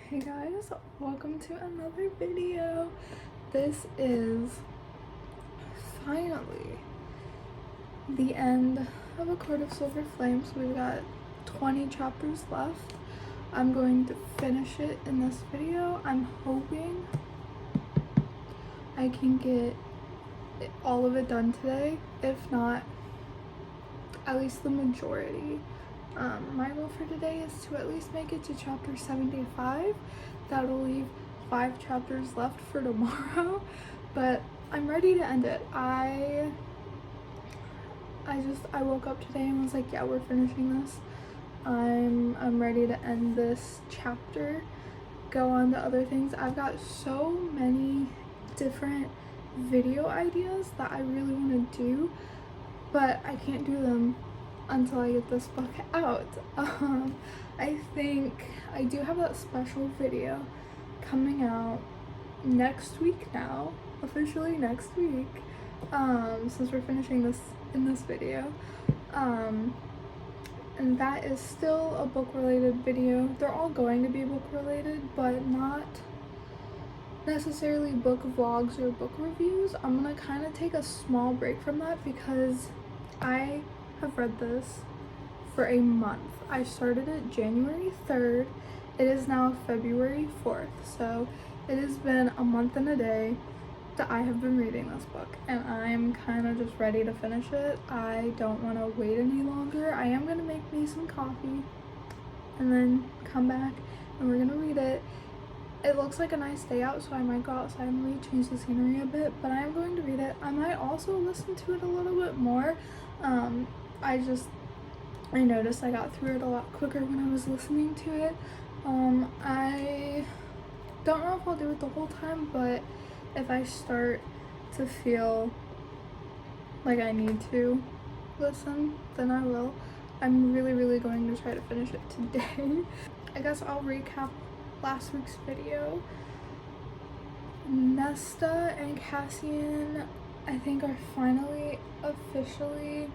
Hey guys, welcome to another video. This is finally the end of A Court of Silver Flames. We've got 20 chapters left. I'm going to finish it in this video. I'm hoping I can get all of it done today. If not, at least the majority. My goal for today is to at least make it to chapter 75. That'll leave 5 chapters left for tomorrow, but I'm ready to end it. I woke up today and was like, yeah, we're finishing this. I'm ready to end this chapter, go on to other things. I've got so many different video ideas that I really want to do, but I can't do them until I get this book out. I think I do have that special video coming out next week now, officially next week, since we're finishing this in this video, and that is still a book related video. They're all going to be book related, but not necessarily book vlogs or book reviews. I'm gonna kind of take a small break from that because I have read this for a month. I started it January 3rd. It is now February 4th, so it has been a month and a day that I have been reading this book, and I'm kind of just ready to finish it. I don't want to wait any longer. I am going to make me some coffee and then come back and we're going to read it. It looks like a nice day out, so I might go outside and really change the scenery a bit, but I am going to read it. I might also listen to it a little bit more. I noticed I got through it a lot quicker when I was listening to it. I don't know if I'll do it the whole time, but if I start to feel like I need to listen, then I will. I'm really going to try to finish it today. I guess I'll recap last week's video. Nesta and Cassian, I think, are finally officially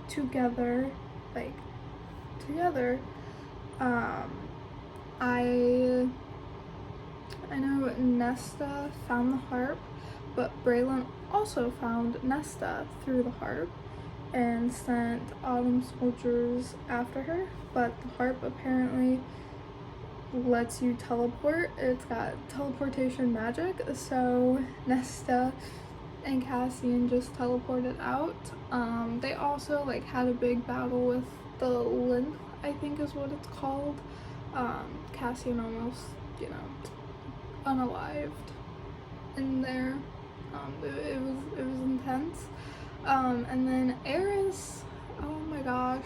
together. I know Nesta found the harp, but Braylon also found Nesta through the harp and sent autumn soldiers after her, but the harp apparently lets you teleport. It's got teleportation magic, so Nesta and Cassian just teleported out. They also had a big battle with the Lymph, I think is what it's called. Cassian almost, unalived in there. It was intense. And then Eris, oh my gosh,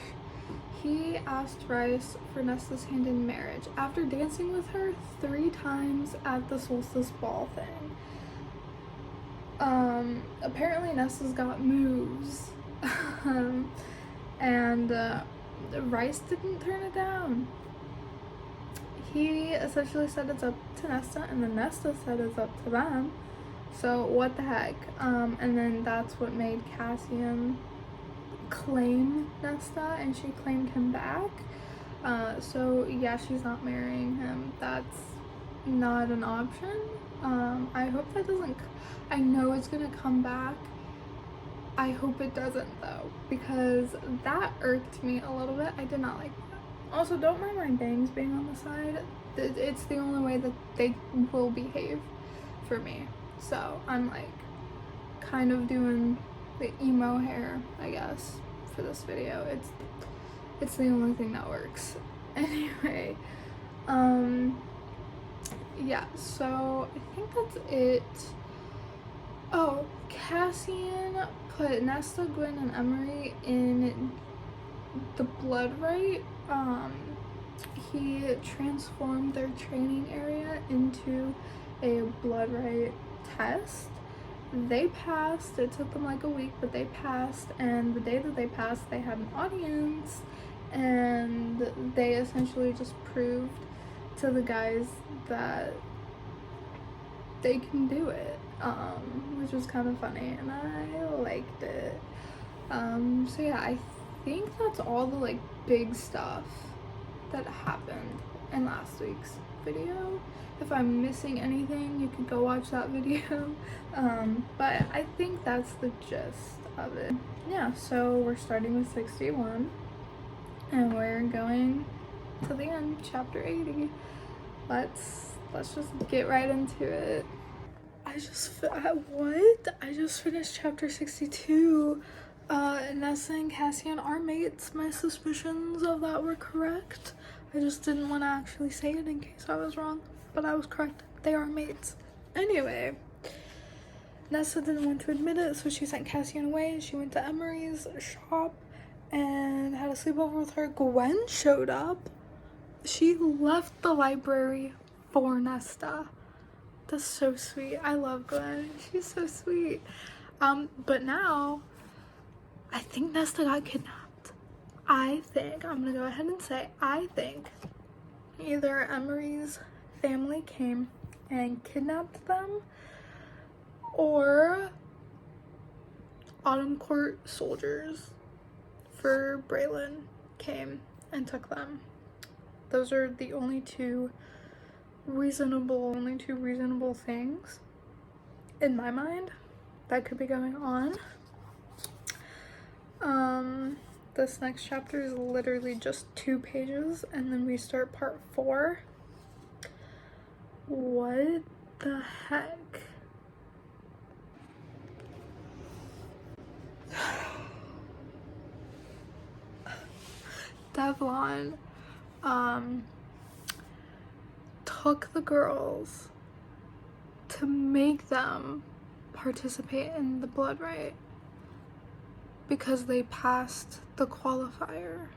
he asked Rice for Nesta's hand in marriage after dancing with her 3 times at the solstice ball thing. Apparently Nesta's got moves, and Rice didn't turn it down. He essentially said it's up to Nesta, and then Nesta said it's up to them. So what the heck? And then that's what made Cassian claim Nesta, and she claimed him back. So yeah, she's not marrying him. That's not an option. I hope that doesn't. I know it's gonna come back. I hope it doesn't though, because that irked me a little bit. I did not like that. Also, don't mind my bangs being on the side. It's the only way that they will behave for me. So I'm kind of doing the emo hair, I guess, for this video. It's the only thing that works. Anyway, yeah, so I think that's it. Oh, Cassian put Nesta, Gwen, and Emery in the blood rite. He transformed their training area into a blood rite test. They passed. It took them a week, but they passed, and the day that they passed, they had an audience, and they essentially just proved to the guys that they can do it, which was kind of funny, and I liked it. So yeah, I think that's all the big stuff that happened in last week's video. If I'm missing anything, you can go watch that video. But I think that's the gist of it. Yeah, so we're starting with 61 and we're going to the end, chapter 80. Let's just get right into it. I just finished chapter 62. Nessa and Cassian are mates. My suspicions of that were correct. I just didn't want to actually say it in case I was wrong, but I was correct. They are mates. Anyway, Nessa didn't want to admit it, so she sent Cassian away. She went to Emery's shop and had a sleepover with her. Gwen showed up. She left the library for Nesta. That's so sweet. I love Gwen. She's so sweet. But now I think Nesta got kidnapped. I'm gonna go ahead and say, I think either Emery's family came and kidnapped them, or Autumn Court soldiers for Braylon came and took them. Those are the only two reasonable things in my mind that could be going on. This next chapter is literally just 2 pages and then we start part 4. What the heck? Devlon took the girls to make them participate in the blood rite because they passed the qualifier.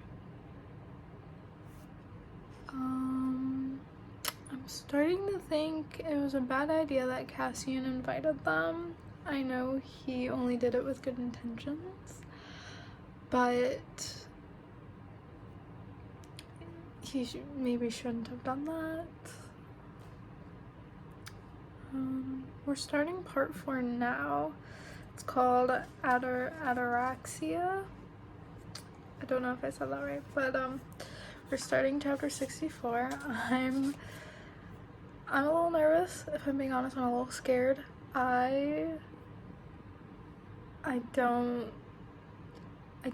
I'm starting to think it was a bad idea that Cassian invited them. I know he only did it with good intentions, but he maybe shouldn't have done that. We're starting part 4 now. It's called Ataraxia. I don't know if I said that right, but we're starting chapter 64. I'm a little nervous, if I'm being honest. I'm a little scared. I don't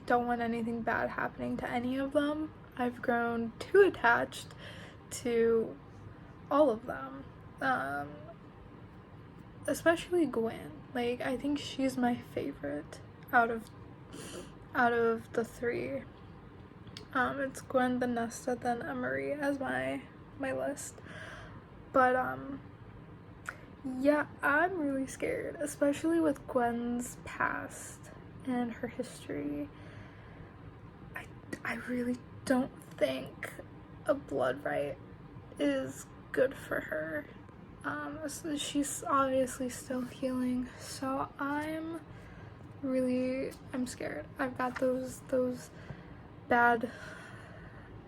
want anything bad happening to any of them. I've grown too attached to all of them, especially Gwen. Like, I think she's my favorite out of the 3. It's Gwen, then Nesta, then Emery as my list. But yeah, I'm really scared, especially with Gwen's past and her history. I really don't think a blood rite is good for her. So she's obviously still healing, so I'm scared. I've got those bad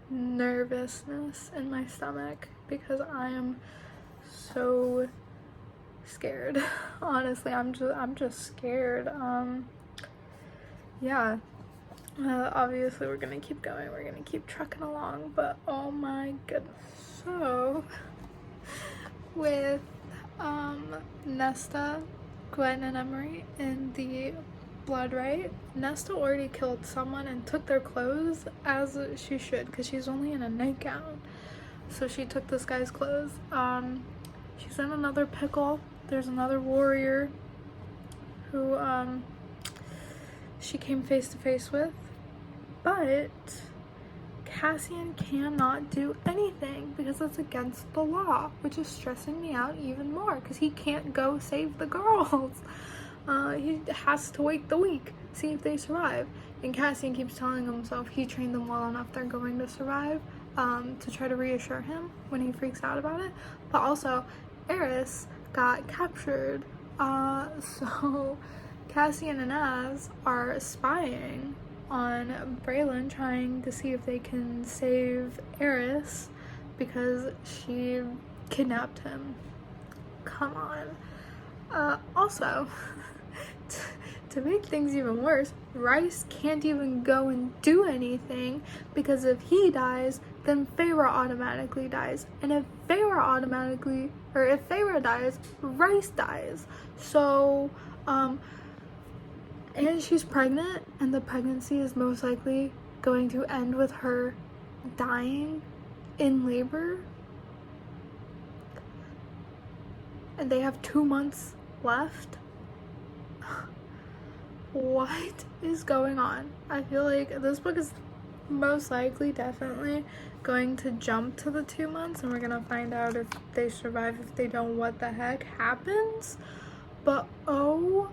nervousness in my stomach because I am so scared. Honestly, I'm just scared. Yeah. Obviously we're gonna keep going, we're gonna keep trucking along, but oh my goodness. So with Nesta, Gwen, and Emery in the blood rite, Nesta already killed someone and took their clothes, as she should, because she's only in a nightgown. So she took this guy's clothes. She's in another pickle. There's another warrior who she came face to face with, but Cassian cannot do anything because that's against the law, which is stressing me out even more because he can't go save the girls. He has to wait the week, see if they survive. And Cassian keeps telling himself he trained them well enough, they're going to survive, to try to reassure him when he freaks out about it. But also, Eris got captured, so Cassian and Az are spying on Braylon, trying to see if they can save Eris because she kidnapped him. Come on. Also, to make things even worse, Rice can't even go and do anything because if he dies, then Feyre automatically dies. And if Feyre dies, Rice dies. So, and she's pregnant, and the pregnancy is most likely going to end with her dying in labor. And they have 2 months left. What is going on? I feel like this book is most likely definitely going to jump to the 2 months, and we're gonna find out if they survive. If they don't, what the heck happens. But oh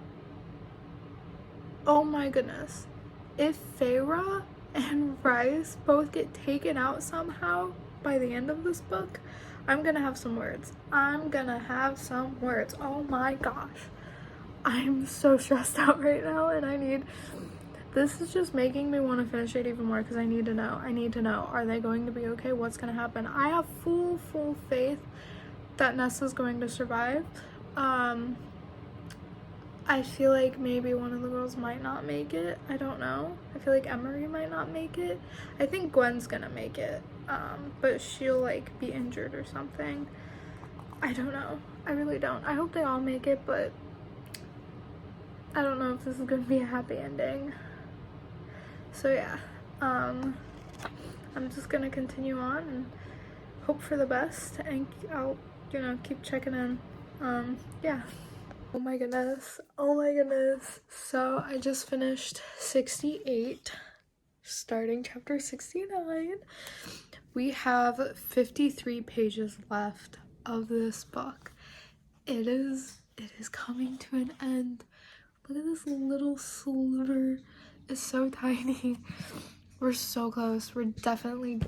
my goodness, if Feyre and Rice both get taken out somehow by the end of this book, I'm gonna have some words. Oh my gosh, I'm so stressed out right now, and this is just making me want to finish it even more because I need to know, are they going to be okay? What's going to happen? I have full faith that Nesta's going to survive. I feel like maybe one of the girls might not make it. I don't know. I feel like Emery might not make it. I think Gwen's gonna make it, but she'll like be injured or something. I don't know. I really don't. I hope they all make it, but I don't know if this is gonna be a happy ending. So yeah, I'm just gonna continue on and hope for the best, and I'll, keep checking in. Yeah. Oh my goodness. So I just finished 68, starting chapter 69. We have 53 pages left of this book. It is coming to an end. Look at this little sliver. It's so tiny. We're so close. We're definitely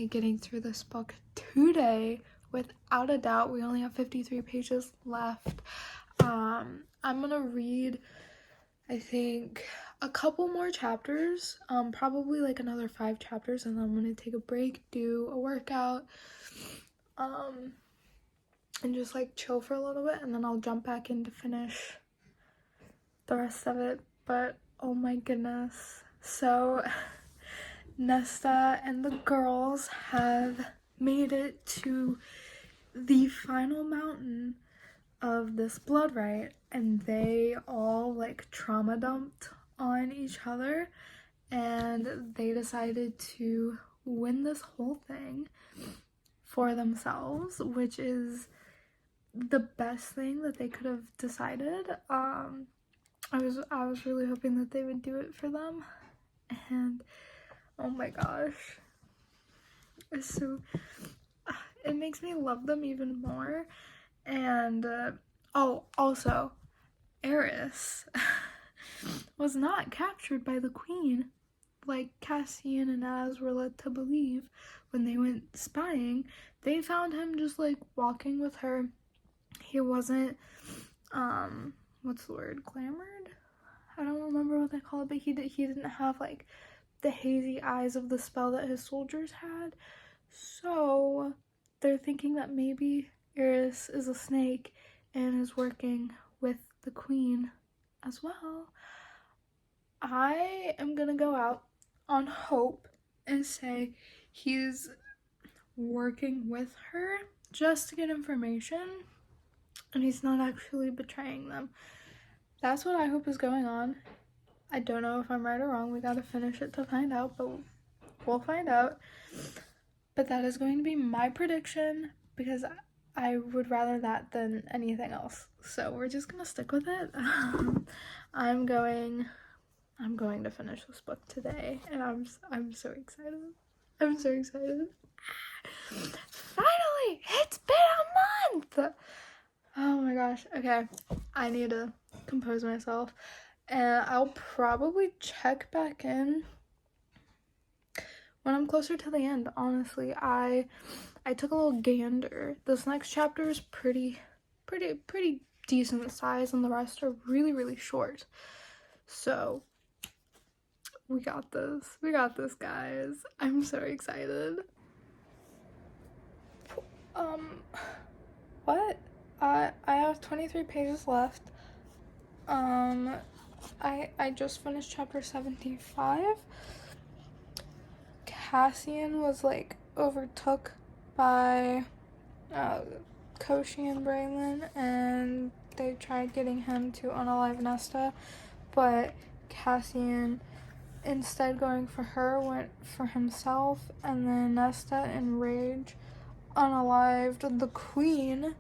getting through this book today, without a doubt. We only have 53 pages left. I'm gonna read, I think, a couple more chapters, probably like another 5 chapters, and then I'm gonna take a break, do a workout, and just like chill for a little bit, and then I'll jump back in to finish the rest of it. But oh my goodness. So Nesta and the girls have made it to the final mountain of this blood rite, and they all like trauma dumped on each other, and they decided to win this whole thing for themselves, which is the best thing that they could have decided. I was really hoping that they would do it for them, and oh my gosh, it makes me love them even more. And also, Eris was not captured by the queen like Cassian and Az were led to believe when they went spying. They found him just like walking with her. He wasn't what's the word, glamored? I don't remember what they call it, but he didn't have like the hazy eyes of the spell that his soldiers had. So they're thinking that maybe Eris is a snake and is working with the queen as well. I am gonna go out on hope and say he's working with her just to get information, and he's not actually betraying them. That's what I hope is going on. I don't know if I'm right or wrong. We gotta finish it to find out, but we'll find out. But that is going to be my prediction, because I would rather that than anything else. So we're just gonna stick with it. I'm going to finish this book today, and I'm so excited. I'm so excited. Finally, it's been a month. Oh my gosh. Okay, I need to compose myself, and I'll probably check back in when I'm closer to the end. Honestly, I took a little gander. This next chapter is pretty decent size, and the rest are really short. So we got this, guys. I'm so excited. What? I have 23 pages left. I just finished chapter 75. Cassian was like overtook by Koshi and Braylon, and they tried getting him to unalive Nesta, but Cassian, instead going for her, went for himself, and then Nesta, in rage, unalived the queen,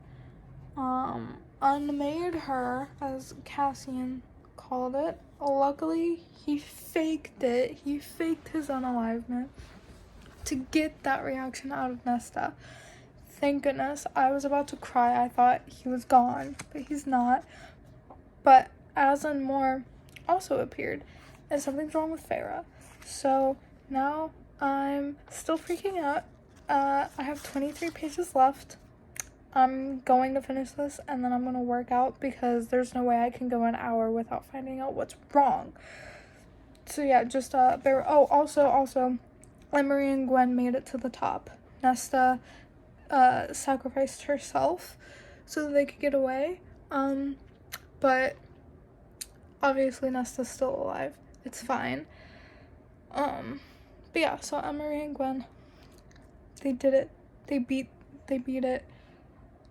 unmade her, as Cassian called it. Luckily, he faked it. He faked his unalivement to get that reaction out of Nesta. Thank goodness. I was about to cry. I thought he was gone, but he's not. But Aslan Moore also appeared, and something's wrong with Feyre. So now I'm still freaking out. I have 23 pages left. I'm going to finish this, and then I'm going to work out, because there's no way I can go an hour without finding out what's wrong. So yeah, just bear. Oh, also, Emery and Gwen made it to the top. Nesta sacrificed herself so that they could get away. But obviously Nesta's still alive. It's fine. But yeah, so Emery and Gwen, they did it. They beat it.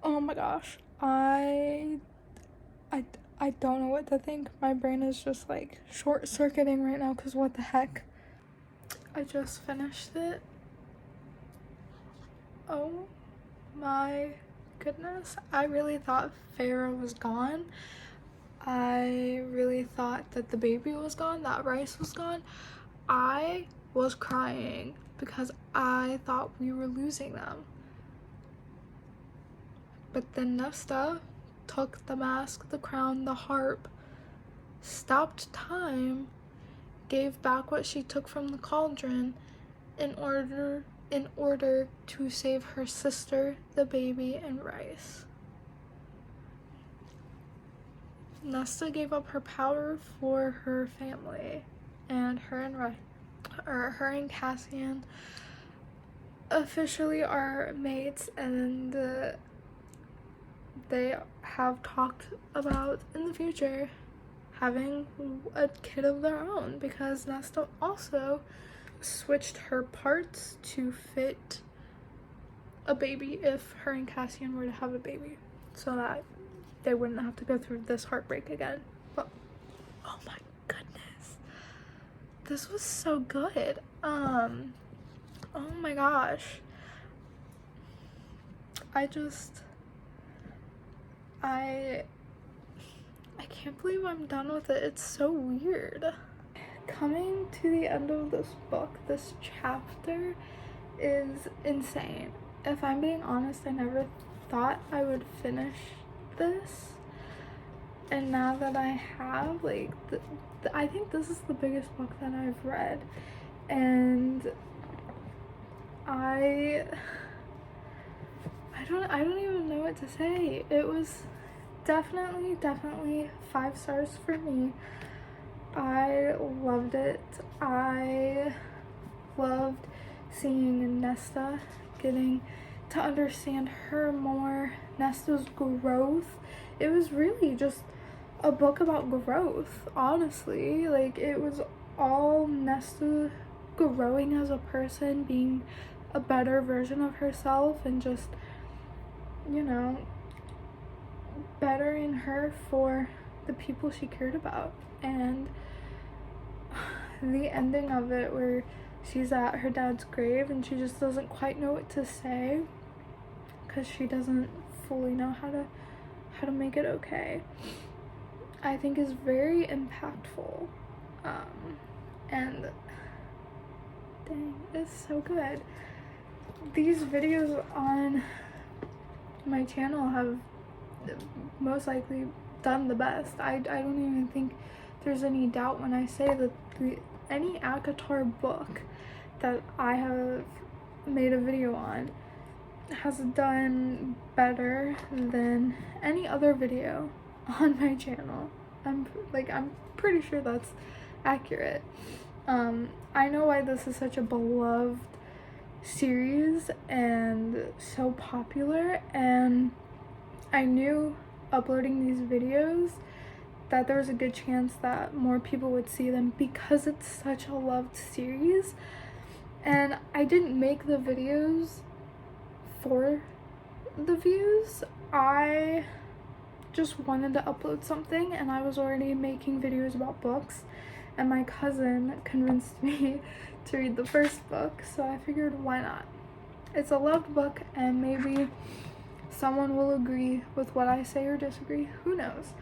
Oh my gosh. I don't know what to think. My brain is just like short-circuiting right now, because what the heck. I just finished it. Oh my goodness. I really thought Feyre was gone. I really thought that the baby was gone, that Rice was gone. I was crying because I thought we were losing them. But then Nesta took the mask, the crown, the harp, stopped time, gave back what she took from the cauldron in order to save her sister, the baby, and Rice. Nesta gave up her power for her family, and her and Cassian officially are mates, and they have talked about in the future having a kid of their own, because Nesta also switched her parts to fit a baby if her and Cassian were to have a baby, so that they wouldn't have to go through this heartbreak again. But oh my goodness, this was so good. Oh my gosh, I can't believe I'm done with it. It's so weird. Coming to the end of this book, this chapter is insane. If I'm being honest, I never thought I would finish this, and now that I have, like, I think this is the biggest book that I've read, and I don't even know what to say. It was definitely 5 stars for me. I loved it. I loved seeing Nesta, getting to understand her more, Nesta's growth. It was really just a book about growth, honestly. Like, it was all Nesta growing as a person, being a better version of herself, and just, you know, bettering her for the people she cared about. And the ending of it, where she's at her dad's grave and she just doesn't quite know what to say because she doesn't fully know how to make it okay, I think is very impactful. And dang, it's so good. These videos on my channel have most likely done the best. I don't even think there's any doubt when I say that any ACOTAR book that I have made a video on has done better than any other video on my channel. I'm pretty sure that's accurate. I know why this is such a beloved series and so popular, and I knew uploading these videos that there was a good chance that more people would see them because it's such a loved series. And I didn't make the videos for the views. I just wanted to upload something, and I was already making videos about books, and my cousin convinced me to read the first book, so I figured why not. It's a loved book, and maybe someone will agree with what I say or disagree, who knows.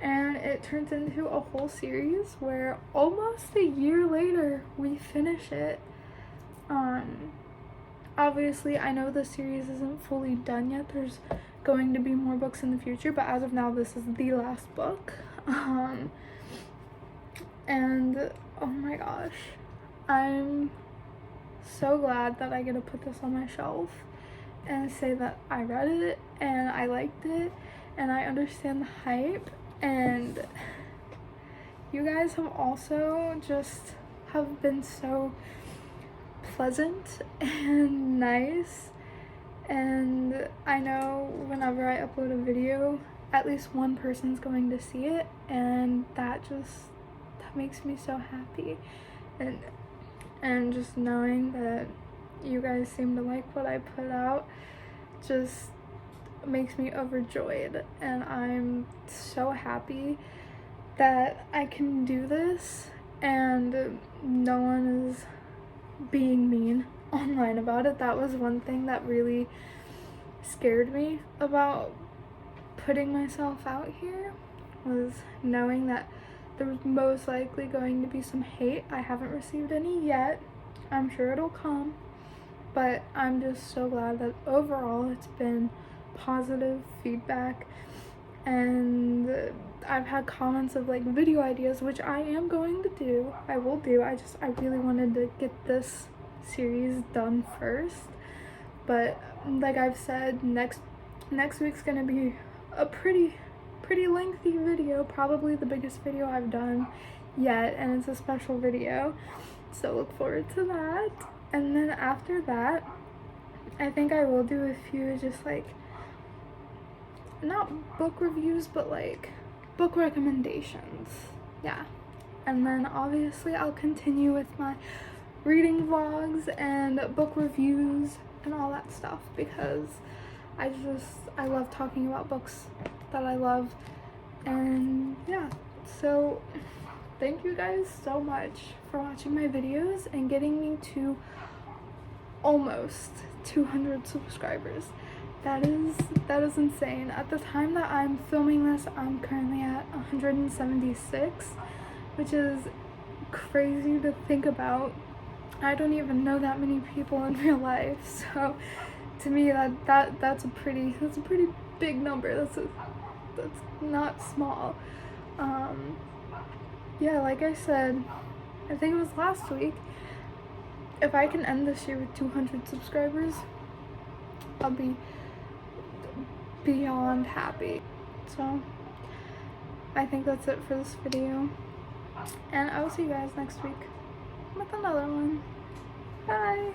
And it turns into a whole series where almost a year later we finish it. Obviously I know the series isn't fully done yet, there's going to be more books in the future, but as of now this is the last book. And oh my gosh, I'm so glad that I get to put this on my shelf and say that I read it and I liked it and I understand the hype, and you guys have also just have been so pleasant and nice, and I know whenever I upload a video at least one person's going to see it, and that makes me so happy. And just knowing that you guys seem to like what I put out just makes me overjoyed, and I'm so happy that I can do this and no one is being mean online about it. That was one thing that really scared me about putting myself out here, was knowing that there was most likely going to be some hate. I haven't received any yet. I'm sure it'll come, but I'm just so glad that overall it's been positive feedback, and I've had comments of like video ideas, which I am going to do. I will do. I really wanted to get this series done first, but like I've said, next week's gonna be a pretty lengthy video, probably the biggest video I've done yet, and it's a special video, so look forward to that. And then after that, I think I will do a few just like, not book reviews, but like book recommendations, yeah. And then obviously I'll continue with my reading vlogs and book reviews and all that stuff, because I love talking about books that I love. And yeah, so thank you guys so much for watching my videos and getting me to almost 200 subscribers. That is insane. At the time that I'm filming this, I'm currently at 176, which is crazy to think about. I don't even know that many people in real life, so to me that's a pretty big number. That's not small. Yeah, like I said, I think it was last week, if I can end this year with 200 subscribers, I'll be beyond happy. So I think that's it for this video, and I will see you guys next week with another one. Bye.